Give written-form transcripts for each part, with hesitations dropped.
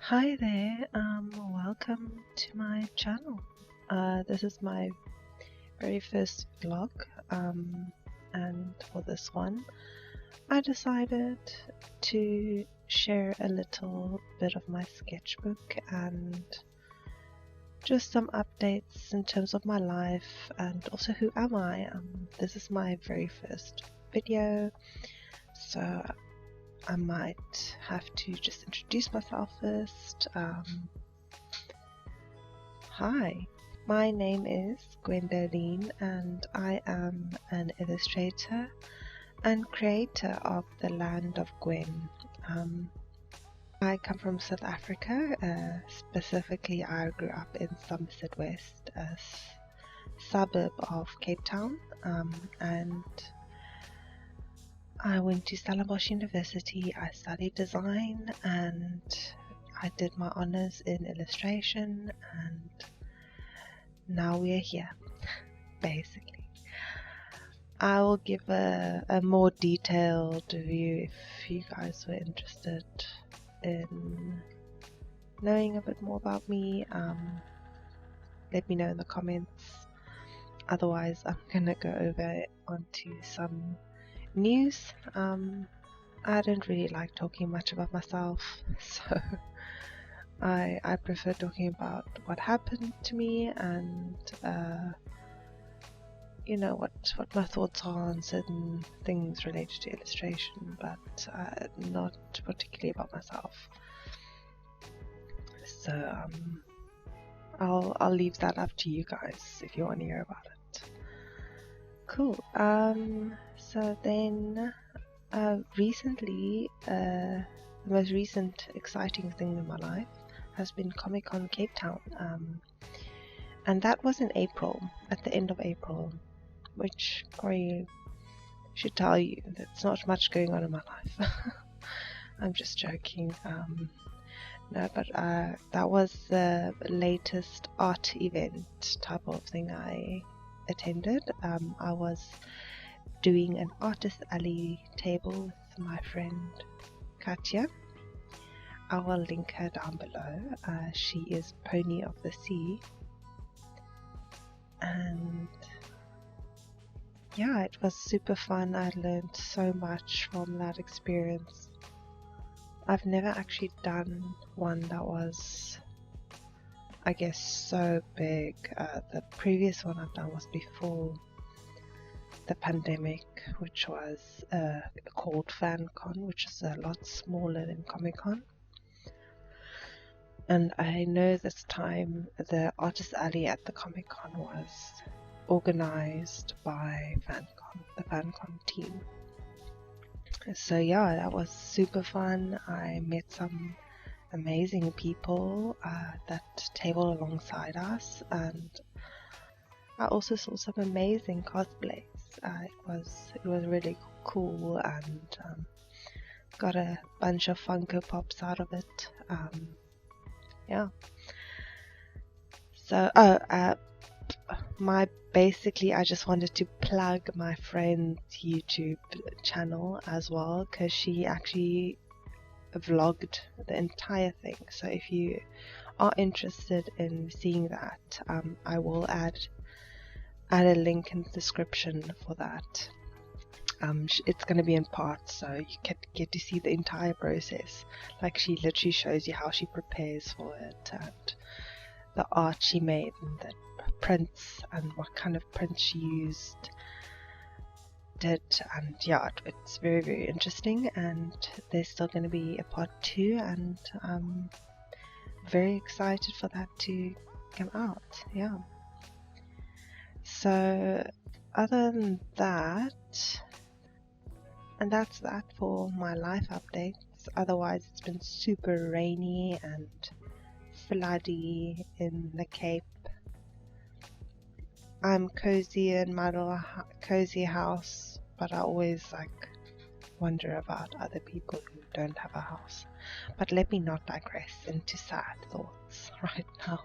Hi there, welcome to my channel. This is my very first vlog, and for this one I decided to share a little bit of my sketchbook and just some updates in terms of my life and also who am I. This is my very first video, so I might have to just introduce myself first. Hi, my name is 𝒊𝒏𝒌�g and I am an illustrator and creator of the Land of Gwen. I come from South Africa, specifically I grew up in Somerset West, a suburb of Cape Town, and I went to Stellenbosch University. I studied design and I did my honors in illustration, and now we're here, basically. I will give a more detailed view if you guys were interested in knowing a bit more about me. Let me know in the comments. Otherwise, I'm gonna go over onto some news. I don't really like talking much about myself, so I prefer talking about what happened to me and you know, what my thoughts are on certain things related to illustration, but not particularly about myself. So I'll leave that up to you guys if you want to hear about it. Cool. So then recently, the most recent exciting thing in my life has been Comic-Con Cape Town, and that was in April, at the end of April, which probably should tell you there's not much going on in my life. I'm just joking. No, but that was the latest art event type of thing I attended. I was doing an artist alley table with my friend Katja. I will link her down below. She is Pony of the Sea, and yeah, it was super fun. I learned so much from that experience. I've never actually done one that was, I guess, so big. The previous one I've done was before the pandemic, which was called FanCon, which is a lot smaller than Comic-Con. And I know this time the Artist Alley at the Comic-Con was organized by FanCon, the FanCon team. So yeah, that was super fun. I met some amazing people that tabled alongside us, and I also saw some amazing cosplays. It was really cool, and got a bunch of Funko Pops out of it. Yeah. So basically I just wanted to plug my friend's YouTube channel as well, because she actually vlogged the entire thing. So if you are interested in seeing that, I will add a link in the description for that. It's going to be in parts, so you can get to see the entire process. Like, she literally shows you how she prepares for it, and the art she made, and the prints, and what kind of prints she did, and yeah, it's very, very interesting. And there's still going to be a part 2, and I'm very excited for that to come out. Yeah. So other than that, and that's that for my life updates. Otherwise, it's been super rainy and floody in the Cape. I'm cozy in my little cozy house, but I always wonder about other people who don't have a house. But let me not digress into sad thoughts right now.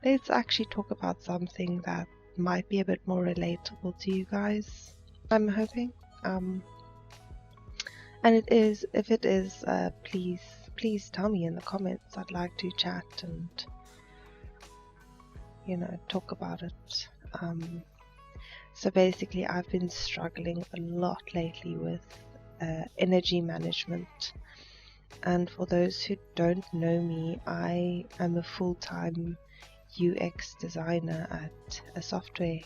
Let's actually talk about something that might be a bit more relatable to you guys, I'm hoping. And it is, if it is, please tell me in the comments. I'd like to chat and, you know, talk about it. So basically, I've been struggling a lot lately with energy management. And for those who don't know me, I am a full-time UX designer at a software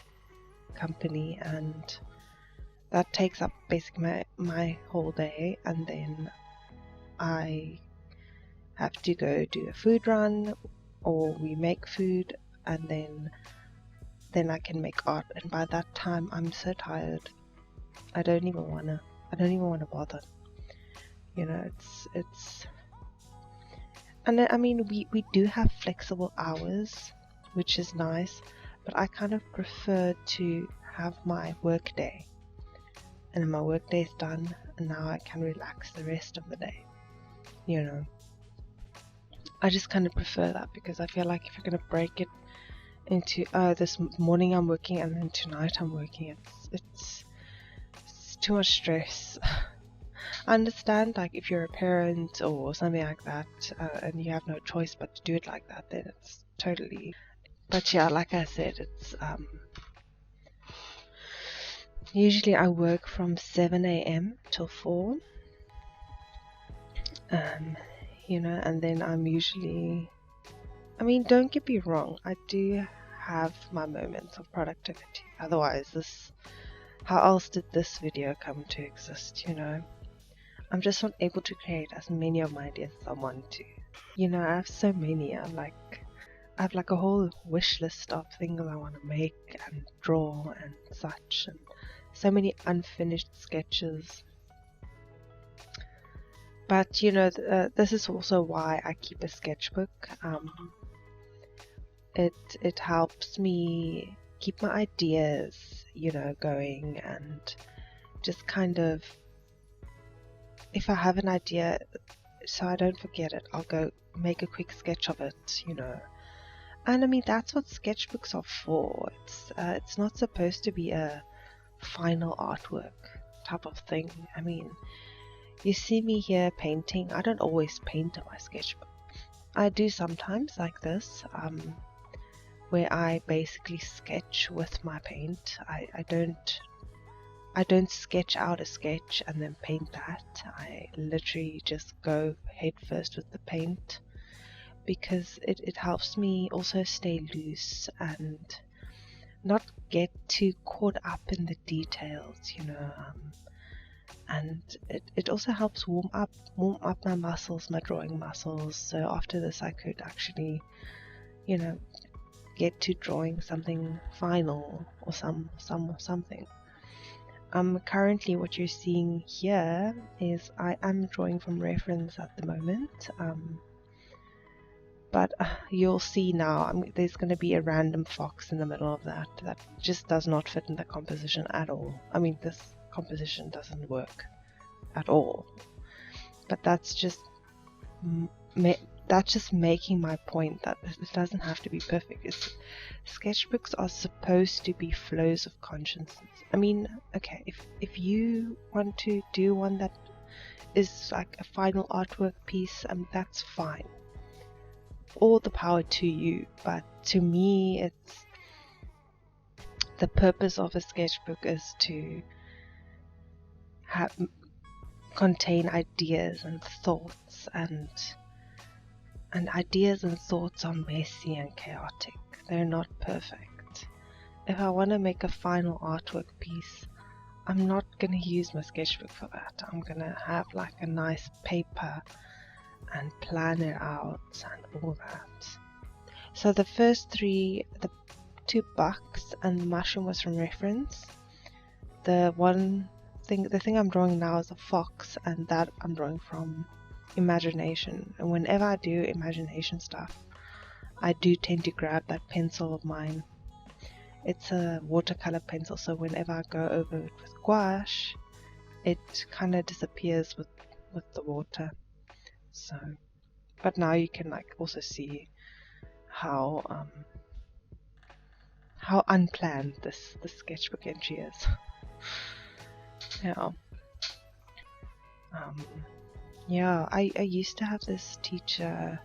company, and that takes up basically my whole day. And then I have to go do a food run, or we make food, and then I can make art. And by that time, I'm so tired. I don't even wanna bother. You know, it's. And I mean, we do have flexible hours, which is nice, but I kind of prefer to have my work day. And then my work day is done, and now I can relax the rest of the day. You know, I just kind of prefer that, because I feel like if you're going to break it into, this morning I'm working and then tonight I'm working, it's too much stress. I understand, like, if you're a parent or something like that, and you have no choice but to do it like that, then it's totally. But yeah, like I said, it's usually I work from 7 a.m. till 4. You know, and then I'm usually, I mean, don't get me wrong, I do have my moments of productivity. Otherwise, how else did this video come to exist, you know? I'm just not able to create as many of my ideas as I want to. You know, I have so many. I have like a whole wish list of things I want to make and draw and such, and so many unfinished sketches. But you know, this is also why I keep a sketchbook. It helps me keep my ideas, you know, going, and just kind of, if I have an idea, so I don't forget it, I'll go make a quick sketch of it, you know. And I mean, that's what sketchbooks are for. It's not supposed to be a final artwork type of thing. I mean, you see me here painting. I don't always paint on my sketchbook. I do sometimes like this, where I basically sketch with my paint. I don't sketch out a sketch and then paint that. I literally just go head first with the paint, because it helps me also stay loose and not get too caught up in the details, you know. And it also helps warm up my muscles, my drawing muscles. So after this, I could actually, you know, get to drawing something final or something. Currently what you're seeing here is I am drawing from reference at the moment. But you'll see now, there's going to be a random fox in the middle of that. That just does not fit in the composition at all. I mean, this composition doesn't work at all. But that's just making my point that it doesn't have to be perfect. Sketchbooks are supposed to be flows of consciousness. I mean, okay, if you want to do one that is like a final artwork piece, that's fine. All the power to you. But to me, it's the purpose of a sketchbook is to contain ideas and thoughts, and ideas and thoughts are messy and chaotic. They're not perfect. If I want to make a final artwork piece, I'm not going to use my sketchbook for that. I'm going to have like a nice paper and plan it out and all that. So the first three, the 2 bucks and the mushroom was from reference. The thing I'm drawing now is a fox, and that I'm drawing from imagination. And whenever I do imagination stuff, I do tend to grab that pencil of mine. It's a watercolor pencil, so whenever I go over it with gouache, it kind of disappears with the water. So, but now you can like also see how unplanned this sketchbook entry is. Yeah. Yeah, I used to have this teacher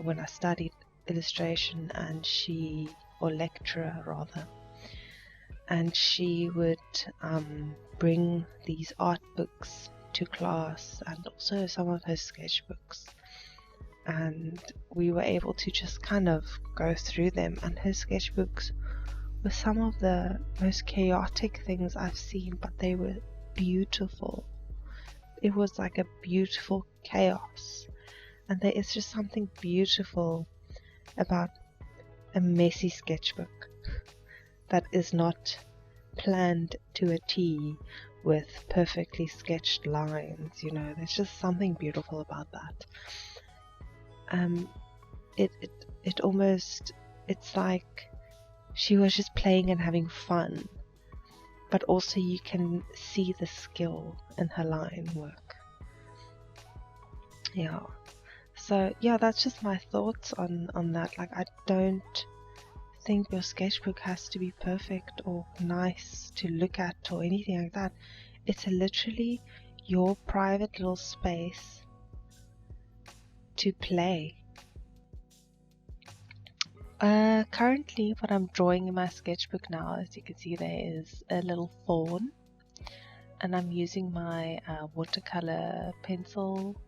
when I studied illustration, and or lecturer rather, and she would bring these art books to class and also some of her sketchbooks, and we were able to just kind of go through them, and her sketchbooks were some of the most chaotic things I've seen, but they were beautiful. It was like a beautiful chaos, and there is just something beautiful about a messy sketchbook that is not planned to a T with perfectly sketched lines. You know, there's just something beautiful about that. It almost, it's like she was just playing and having fun, but also you can see the skill in her line work. Yeah. So yeah, that's just my thoughts on that. Like, I don't think your sketchbook has to be perfect or nice to look at or anything like that. It's literally your private little space to play. Currently what I'm drawing in my sketchbook now, as you can see, there is a little fawn, and I'm using my watercolor pencil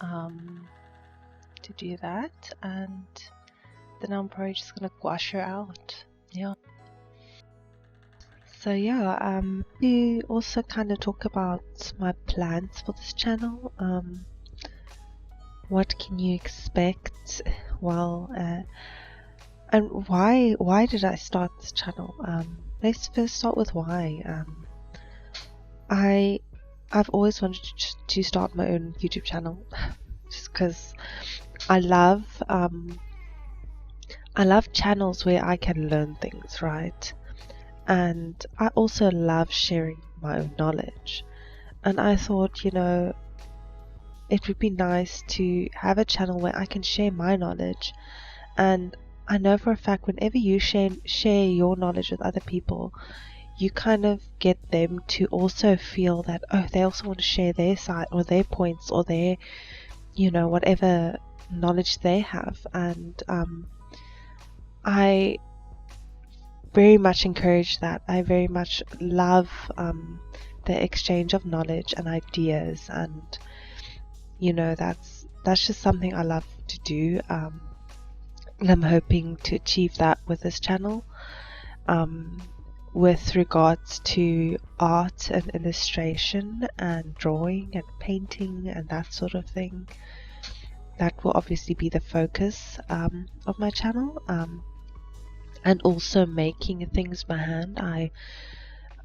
to do that, and then I'm probably just gonna gouache her out. Yeah. So yeah, we also kind of talk about my plans for this channel. What can you expect? Well, and why did I start this channel? Let's first start with why. I've always wanted to start my own YouTube channel, just because I love channels where I can learn things, right? And I also love sharing my own knowledge. And I thought, you know, it would be nice to have a channel where I can share my knowledge. And I know for a fact, whenever you share your knowledge with other people, you kind of get them to also feel that, oh, they also want to share their side or their points or their, you know, whatever knowledge they have. And I very much encourage that. I very much love the exchange of knowledge and ideas, and you know, that's just something I love to do, and I'm hoping to achieve that with this channel. With regards to art and illustration and drawing and painting and that sort of thing, that will obviously be the focus of my channel. And also making things by hand.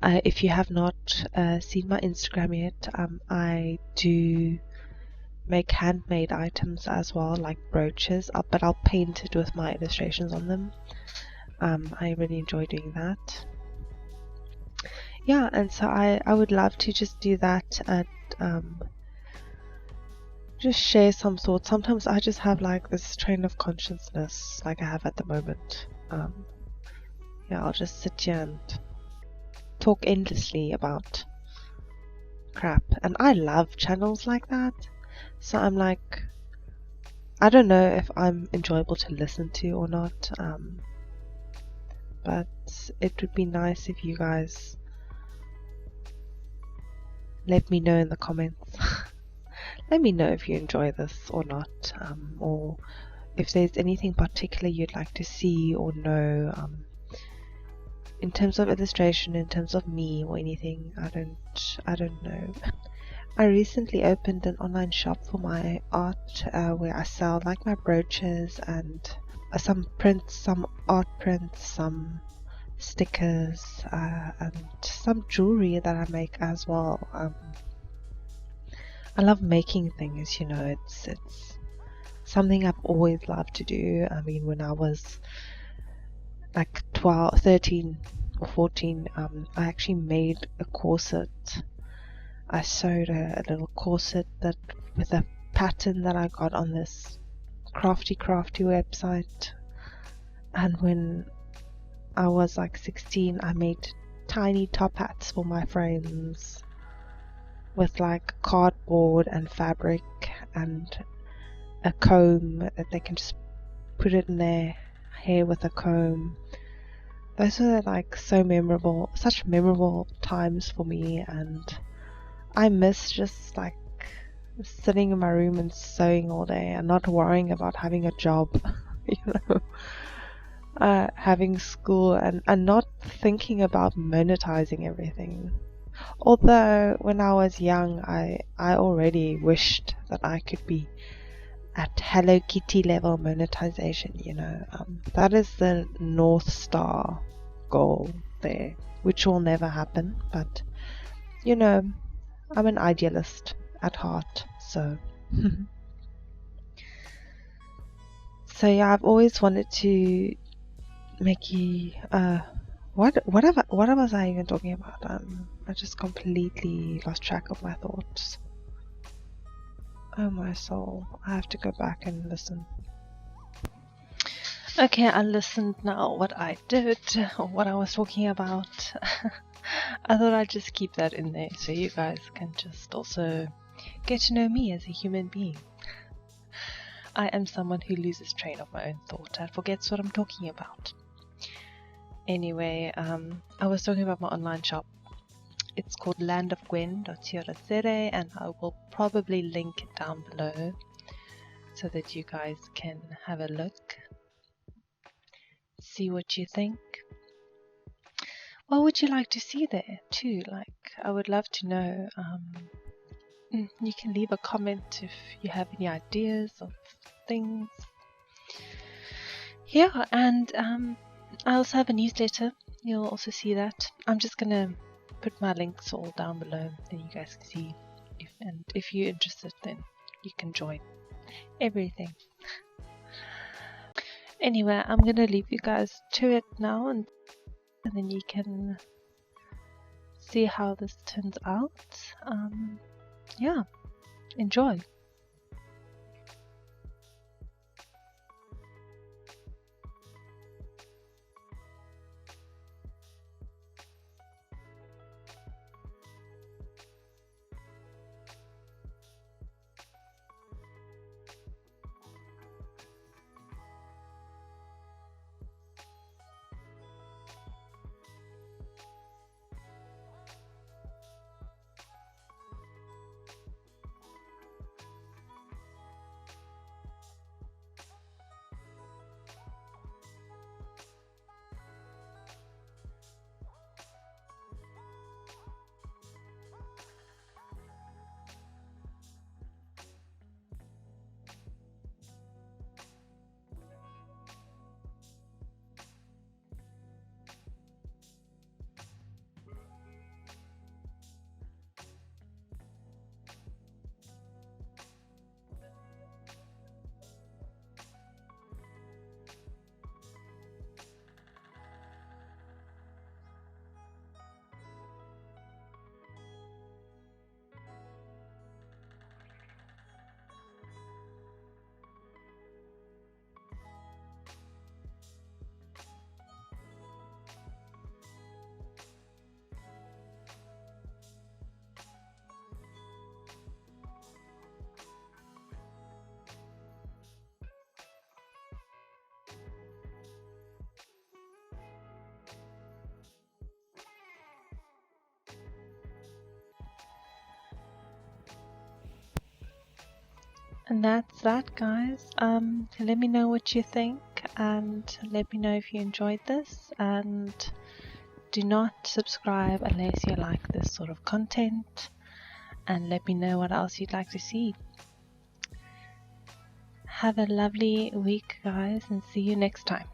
If you have not seen my Instagram yet, I do make handmade items as well, like brooches, but I'll paint it with my illustrations on them. I really enjoy doing that. Yeah, and so I would love to just do that and just share some thoughts. Sometimes I just have like this train of consciousness like I have at the moment. Yeah, I'll just sit here and talk endlessly about crap, and I love channels like that. So I'm like, I don't know if I'm enjoyable to listen to or not, but it would be nice if you guys let me know in the comments. Let me know if you enjoy this or not, or if there's anything particular you'd like to see or know, in terms of illustration, in terms of me or anything. I don't know. I recently opened an online shop for my art, where I sell like my brooches and some prints, some art prints, some stickers, and some jewelry that I make as well. I love making things, you know, it's something I've always loved to do. I mean, when I was like 13 or 14, I actually made a corset. I sewed a little corset that with a pattern that I got on this crafty website. And when I was like 16, I made tiny top hats for my friends. with like cardboard and fabric and a comb that they can just put it in their hair with a comb. Those were like so memorable, such memorable times for me, and I miss just like sitting in my room and sewing all day and not worrying about having a job, having school and not thinking about monetizing everything. Although when I was young, I already wished that I could be at Hello Kitty level monetization, that is the North Star goal there, which will never happen, but I'm an idealist at heart, so so yeah, I've always wanted to make you what was I even talking about? I just completely lost track of my thoughts. Oh my soul, I have to go back and listen. Okay, I listened now what I did, what I was talking about. I thought I'd just keep that in there so you guys can just also get to know me as a human being. I am someone who loses train of my own thought and forgets what I'm talking about. Anyway, I was talking about my online shop. It's called Land of Gwen 𝑳𝒊𝒏𝒌𝒔, and I will probably link it down below so that you guys can have a look, see what you think. What would you like to see there too? Like, I would love to know. You can leave a comment if you have any ideas of things. Yeah, and I also have a newsletter. You'll also see that. I'm just gonna put my links all down below, then you guys can see. If you're interested, then you can join everything. Anyway, I'm gonna leave you guys to it now, and then you can see how this turns out. Yeah, enjoy. And that's that, guys. Let me know what you think, and let me know if you enjoyed this, and do not subscribe unless you like this sort of content, and let me know what else you'd like to see. Have a lovely week, guys, and see you next time.